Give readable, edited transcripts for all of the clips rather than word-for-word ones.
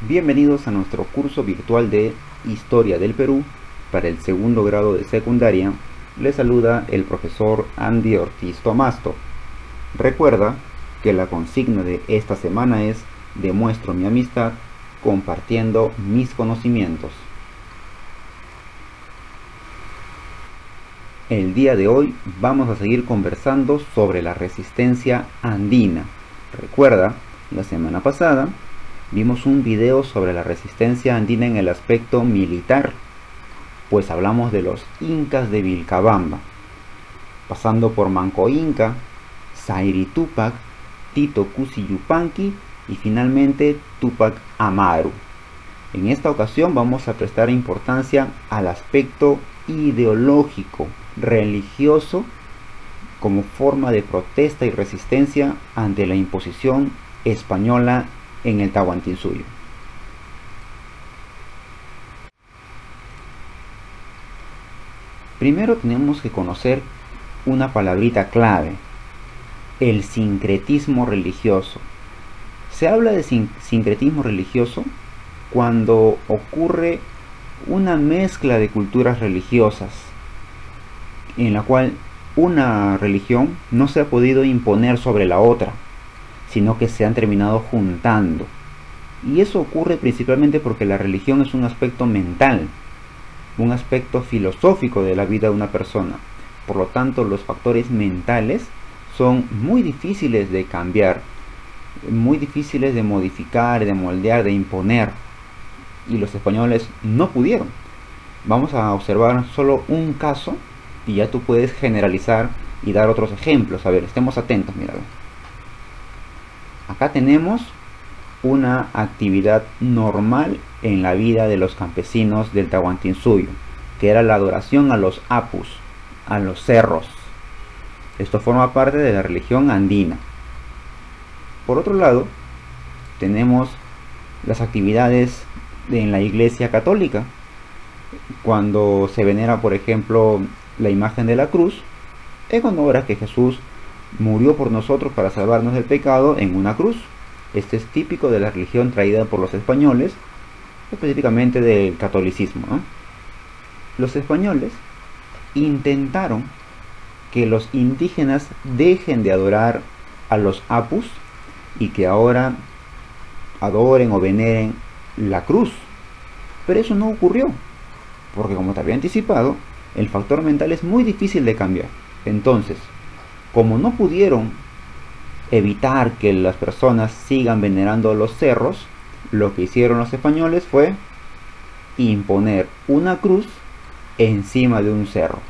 Bienvenidos a nuestro curso virtual de Historia del Perú para el segundo grado de secundaria. Les saluda el profesor Andy Ortiz Tomasto. Recuerda que la consigna de esta semana es: demuestro mi amistad compartiendo mis conocimientos. El día de hoy vamos a seguir conversando sobre la resistencia andina. Recuerda, la semana pasada vimos un video sobre la resistencia andina en el aspecto militar, pues hablamos de los incas de Vilcabamba, pasando por Manco Inca, Zairi Tupac, Tito Cusi Yupanqui y finalmente Tupac Amaru. En esta ocasión vamos a prestar importancia al aspecto ideológico, religioso, como forma de protesta y resistencia ante la imposición española en el Tahuantinsuyo. Primero tenemos que conocer una palabrita clave: el sincretismo religioso. Se habla de sincretismo religioso cuando ocurre una mezcla de culturas religiosas en la cual una religión no se ha podido imponer sobre la otra, sino que se han terminado juntando. Y eso ocurre principalmente porque la religión es un aspecto mental, un aspecto filosófico de la vida de una persona. Por lo tanto, los factores mentales son muy difíciles de cambiar, muy difíciles de modificar, de moldear, de imponer. Y los españoles no pudieron. Vamos a observar solo un caso y ya tú puedes generalizar y dar otros ejemplos. A ver, estemos atentos, mira. Acá tenemos una actividad normal en la vida de los campesinos del Tahuantinsuyo, que era la adoración a los apus, a los cerros. Esto forma parte de la religión andina. Por otro lado, tenemos las actividades en la Iglesia Católica, cuando se venera, por ejemplo, la imagen de la cruz, en honor a que Jesús murió por nosotros para salvarnos del pecado en una cruz. Este es típico de la religión traída por los españoles, específicamente del catolicismo, ¿no? Los españoles intentaron que los indígenas dejen de adorar a los apus y que ahora adoren o veneren la cruz. Pero eso no ocurrió, porque como te había anticipado, el factor mental es muy difícil de cambiar. Entonces, como no pudieron evitar que las personas sigan venerando los cerros, lo que hicieron los españoles fue imponer una cruz encima de un cerro,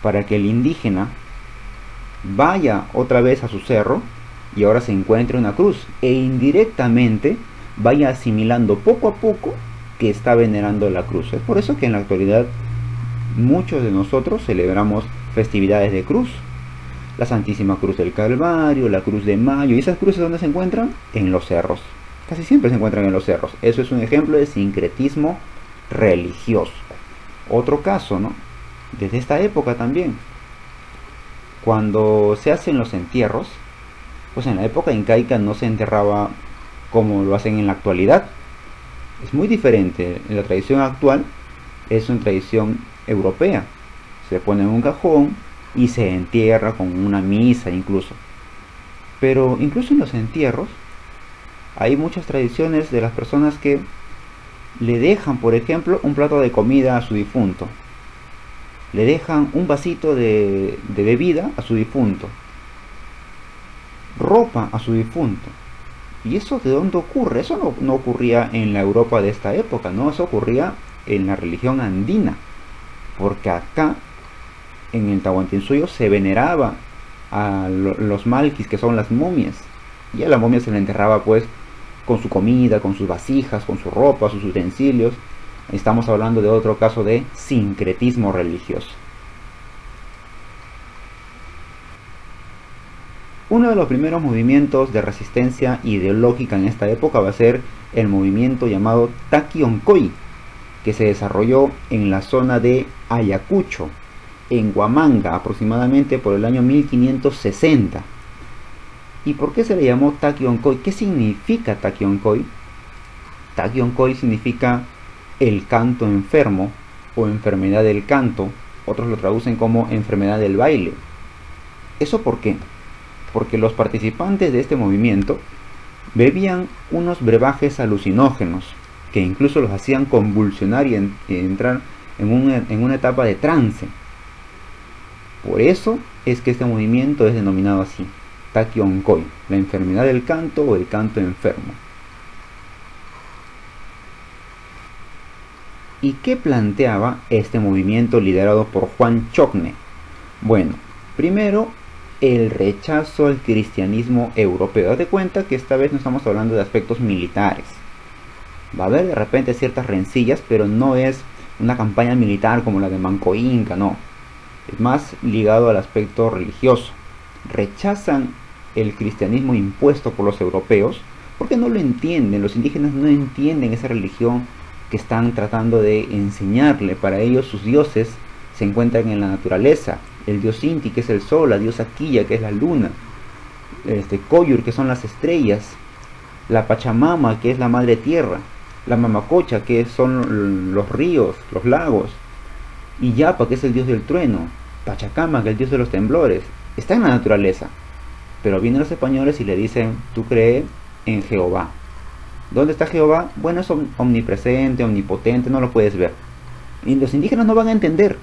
para que el indígena vaya otra vez a su cerro y ahora se encuentre una cruz, e indirectamente vaya asimilando poco a poco que está venerando la cruz. Es por eso que en la actualidad muchos de nosotros celebramos festividades de cruz: la Santísima Cruz del Calvario, la Cruz de Mayo. ¿Y esas cruces dónde se encuentran? En los cerros. Casi siempre se encuentran en los cerros. Eso es un ejemplo de sincretismo religioso. Otro caso, ¿no? Desde esta época también, cuando se hacen los entierros, pues en la época incaica no se enterraba como lo hacen en la actualidad. Es muy diferente. En la tradición actual es una tradición europea. Se pone en un cajón y se entierra con una misa incluso. Pero incluso en los entierros hay muchas tradiciones de las personas que le dejan, por ejemplo, un plato de comida a su difunto, le dejan un vasito de bebida a su difunto, ropa a su difunto. ¿Y eso de dónde ocurre? Eso no ocurría en la Europa de esta época, no, eso ocurría en la religión andina, porque acá en el Tahuantinsuyo se veneraba a los malquis, que son las momias, y a la momia se le enterraba pues con su comida, con sus vasijas, con su ropa, sus utensilios. Estamos hablando de otro caso de sincretismo religioso. Uno de los primeros movimientos de resistencia ideológica en esta época va a ser el movimiento llamado Taquioncoy, que se desarrolló en la zona de Ayacucho, en Huamanga, aproximadamente por el año 1560. ¿Y por qué se le llamó Taquioncoy? ¿Qué significa Taquioncoy? Takion-koi significa el canto enfermo o enfermedad del canto, otros lo traducen como enfermedad del baile. ¿Eso por qué? Porque los participantes de este movimiento bebían unos brebajes alucinógenos que incluso los hacían convulsionar y entrar en una etapa de trance. Por eso es que este movimiento es denominado así, Takion-koi, la enfermedad del canto o el canto enfermo. ¿Y qué planteaba este movimiento liderado por Juan Chocne? Bueno, primero, el rechazo al cristianismo europeo. Date cuenta que esta vez no estamos hablando de aspectos militares. Va a haber de repente ciertas rencillas, pero no es una campaña militar como la de Manco Inca, no. Es más ligado al aspecto religioso. Rechazan el cristianismo impuesto por los europeos porque no lo entienden. Los indígenas no entienden esa religión que están tratando de enseñarle. Para ellos sus dioses se encuentran en la naturaleza. El dios Inti, que es el sol, la diosa Quilla, que es la luna, Coyur, que son las estrellas, la Pachamama, que es la madre tierra, la Mamacocha, que son los ríos, los lagos, y Yapa, que es el dios del trueno, Pachacama, que es el dios de los temblores. Está en la naturaleza, pero vienen los españoles y le dicen: tú crees en Jehová. ¿Dónde está Jehová? Bueno, es omnipresente, omnipotente, no lo puedes ver. Y los indígenas no van a entender,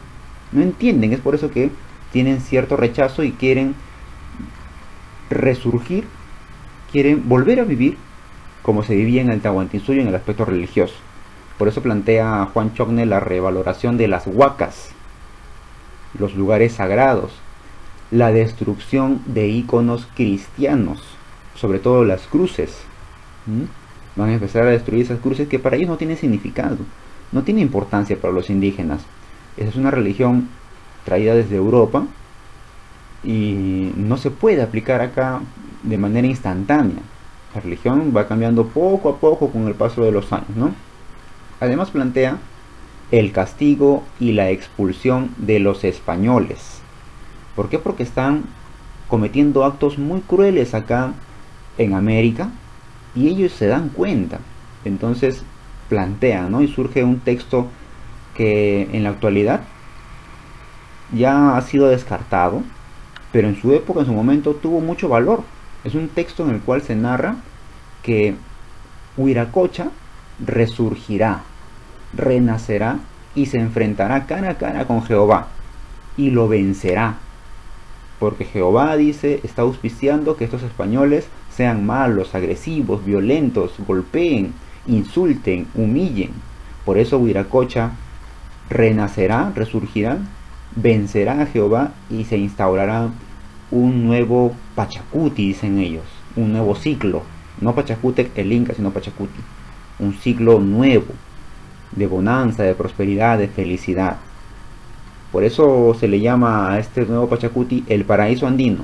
no entienden. Es por eso que tienen cierto rechazo y quieren resurgir, quieren volver a vivir como se vivía en el Tahuantinsuyo en el aspecto religioso. Por eso plantea Juan Chocne la revaloración de las huacas, los lugares sagrados, la destrucción de íconos cristianos, sobre todo las cruces. Van a empezar a destruir esas cruces que para ellos no tienen significado, no tiene importancia para los indígenas. Esa es una religión traída desde Europa y no se puede aplicar acá de manera instantánea. La religión va cambiando poco a poco con el paso de los años, ¿no? Además plantea el castigo y la expulsión de los españoles. ¿Por qué? Porque están cometiendo actos muy crueles acá en América y ellos se dan cuenta. Entonces plantea, ¿no? Y surge un texto que en la actualidad ya ha sido descartado, pero en su época, en su momento, tuvo mucho valor. Es un texto en el cual se narra que Huiracocha resurgirá, renacerá y se enfrentará cara a cara con Jehová y lo vencerá, porque Jehová, dice, está auspiciando que estos españoles sean malos, agresivos, violentos, golpeen, insulten, humillen. Por eso Huiracocha renacerá, resurgirá, vencerá a Jehová y se instaurará un nuevo Pachacuti, dicen ellos, un nuevo ciclo, no Pachacútec el Inca, sino Pachacuti, un ciclo nuevo de bonanza, de prosperidad, de felicidad. Por eso se le llama a este nuevo Pachacuti el paraíso andino.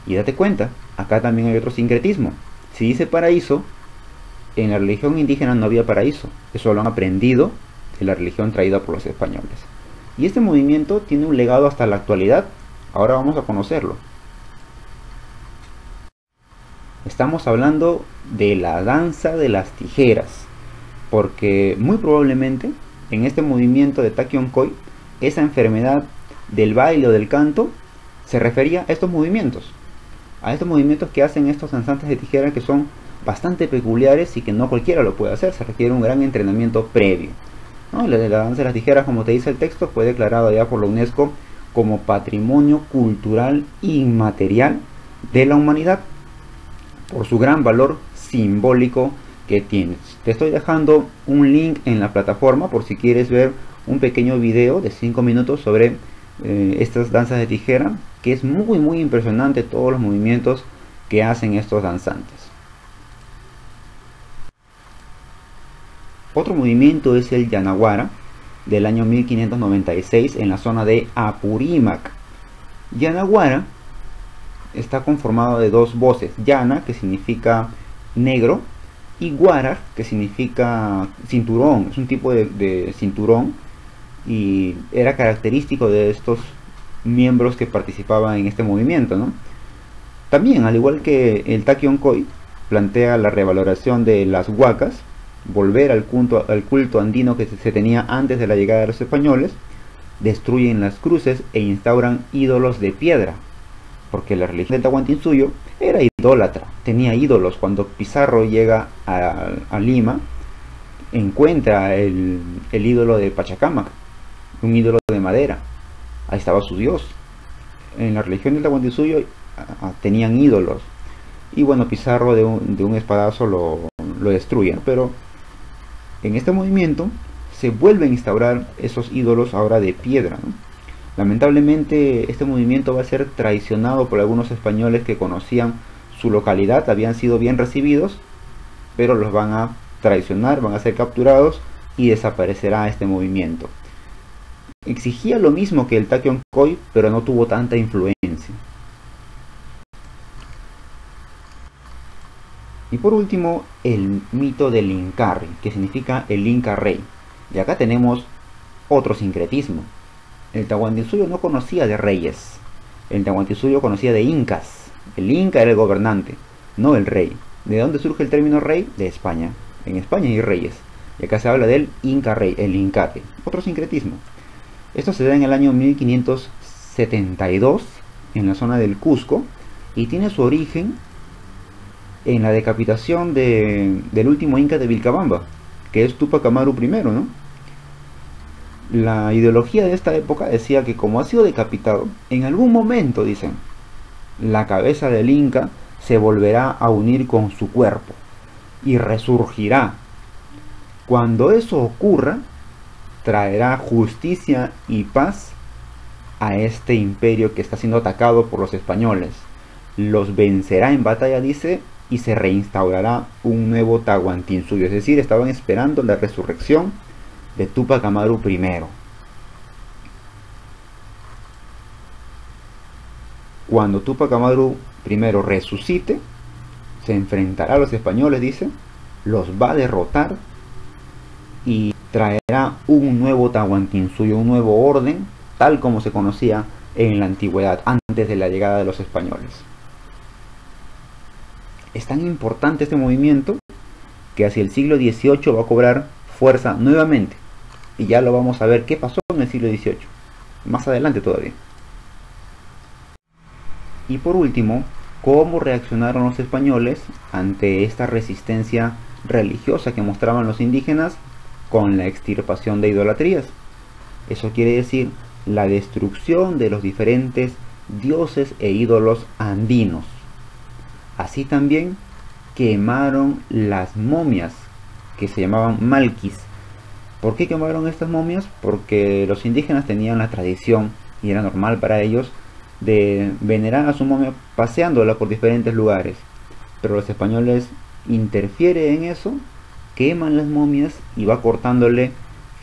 Y date cuenta, acá también hay otro sincretismo. Si dice paraíso, en la religión indígena no había paraíso. Eso lo han aprendido de la religión traída por los españoles. Y este movimiento tiene un legado hasta la actualidad. Ahora vamos a conocerlo. Estamos hablando de la danza de las tijeras, porque muy probablemente en este movimiento de Takion-koi, esa enfermedad del baile o del canto se refería a estos movimientos que hacen estos danzantes de tijera, que son bastante peculiares y que no cualquiera lo puede hacer. Se requiere un gran entrenamiento previo, ¿no? La danza de las tijeras, como te dice el texto, fue declarado ya por la UNESCO como Patrimonio Cultural Inmaterial de la Humanidad por su gran valor simbólico que tiene. Te estoy dejando un link en la plataforma por si quieres ver un pequeño video de 5 minutos sobre estas danzas de tijera, que es muy impresionante todos los movimientos que hacen estos danzantes. Otro movimiento es el Yanaguara, del año 1596 en la zona de Apurímac. Yanaguara está conformado de dos voces: Yana, que significa negro, y Guara, que significa cinturón. Es un tipo de cinturón y era característico de estos miembros que participaban en este movimiento, ¿no? También, al igual que el Takion-koi, plantea la revaloración de las huacas volver al culto andino que se tenía antes de la llegada de los españoles, destruyen las cruces e instauran ídolos de piedra, porque la religión del Tahuantinsuyo era idólatra, tenía ídolos. Cuando Pizarro llega a Lima, encuentra el ídolo de Pachacamac, un ídolo de madera. Ahí estaba su dios. En la religión del Tahuantinsuyo tenían ídolos. Y bueno, Pizarro de un espadazo lo destruye. Pero en este movimiento se vuelven a instaurar esos ídolos ahora de piedra, ¿no? Lamentablemente este movimiento va a ser traicionado por algunos españoles que conocían su localidad, habían sido bien recibidos, pero los van a traicionar, van a ser capturados y desaparecerá este movimiento. Exigía lo mismo que el Takion-Koy, pero no tuvo tanta influencia. Y por último, el mito del Incarri, que significa el Inca Rey. Y acá tenemos otro sincretismo. El Tahuantinsuyo no conocía de reyes. El Tahuantinsuyo conocía de incas. El inca era el gobernante, no el rey. ¿De dónde surge el término rey? De España. En España hay reyes. Y acá se habla del Inca Rey, el Incate. Otro sincretismo. Esto se da en el año 1572 en la zona del Cusco y tiene su origen en la decapitación del último inca de Vilcabamba, que es Tupac Amaru I, ¿no? La ideología de esta época decía que como ha sido decapitado, en algún momento, dicen, la cabeza del Inca se volverá a unir con su cuerpo y resurgirá. Cuando eso ocurra, traerá justicia y paz a este imperio que está siendo atacado por los españoles. Los vencerá en batalla, dice, y se reinstaurará un nuevo Tahuantinsuyo. Es decir, estaban esperando la resurrección de Tupac Amaru I. Cuando Tupac Amaru I resucite, se enfrentará a los españoles, dice, los va a derrotar y traerá un nuevo Tahuantinsuyo, un nuevo orden, tal como se conocía en la antigüedad, antes de la llegada de los españoles. Es tan importante este movimiento que hacia el siglo XVIII va a cobrar fuerza nuevamente. Y ya lo vamos a ver qué pasó en el siglo XVIII, más adelante todavía. Y por último, cómo reaccionaron los españoles ante esta resistencia religiosa que mostraban los indígenas con la extirpación de idolatrías. Eso quiere decir la destrucción de los diferentes dioses e ídolos andinos. Así también quemaron las momias que se llamaban malquis. ¿Por qué quemaron estas momias? Porque los indígenas tenían la tradición, y era normal para ellos, de venerar a su momia paseándola por diferentes lugares. Pero los españoles interfieren en eso, queman las momias y va cortándole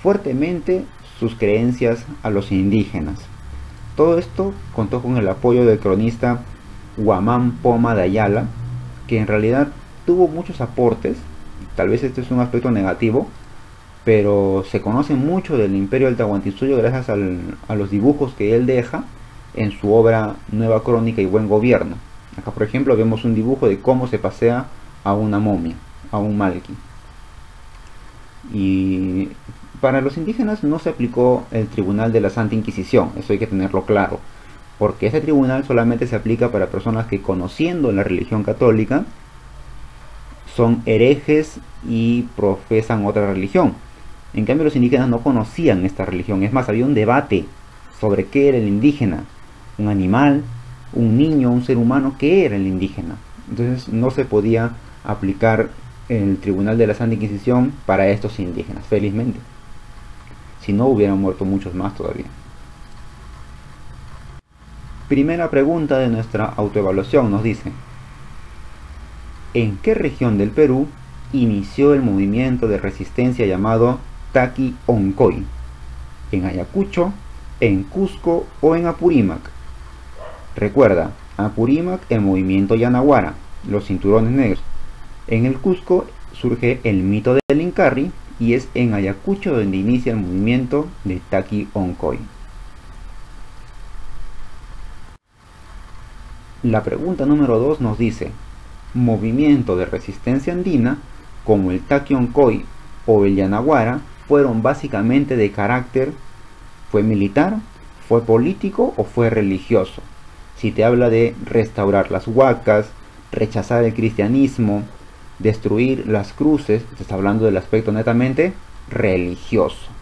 fuertemente sus creencias a los indígenas. Todo esto contó con el apoyo del cronista Guamán Poma de Ayala, que en realidad tuvo muchos aportes. Tal vez este es un aspecto negativo, pero se conoce mucho del imperio del Tahuantinsuyo gracias a los dibujos que él deja en su obra Nueva Crónica y Buen Gobierno. Acá por ejemplo vemos un dibujo de cómo se pasea a una momia, a un malqui. Y para los indígenas no se aplicó el Tribunal de la Santa Inquisición, eso hay que tenerlo claro, porque este tribunal solamente se aplica para personas que, conociendo la religión católica, son herejes y profesan otra religión. En cambio los indígenas no conocían esta religión. Es más, había un debate sobre qué era el indígena, un animal, un niño, un ser humano. ¿Qué era el indígena? Entonces no se podía aplicar el Tribunal de la Santa Inquisición para estos indígenas, felizmente. Si no, hubieran muerto muchos más todavía. Primera pregunta de nuestra autoevaluación nos dice: ¿en qué región del Perú inició el movimiento de resistencia llamado Takion-Koy? ¿En Ayacucho, en Cusco o en Apurímac? Recuerda, Apurímac el movimiento Yanaguara, los cinturones negros. En el Cusco surge el mito del Incarri y es en Ayacucho donde inicia el movimiento de Takion-Koy. La pregunta número 2 nos dice: movimiento de resistencia andina como el Takion-Koy o el Yanaguara fueron básicamente de carácter, fue militar, fue político o fue religioso. Si te habla de restaurar las huacas, rechazar el cristianismo, destruir las cruces, te está hablando del aspecto netamente religioso.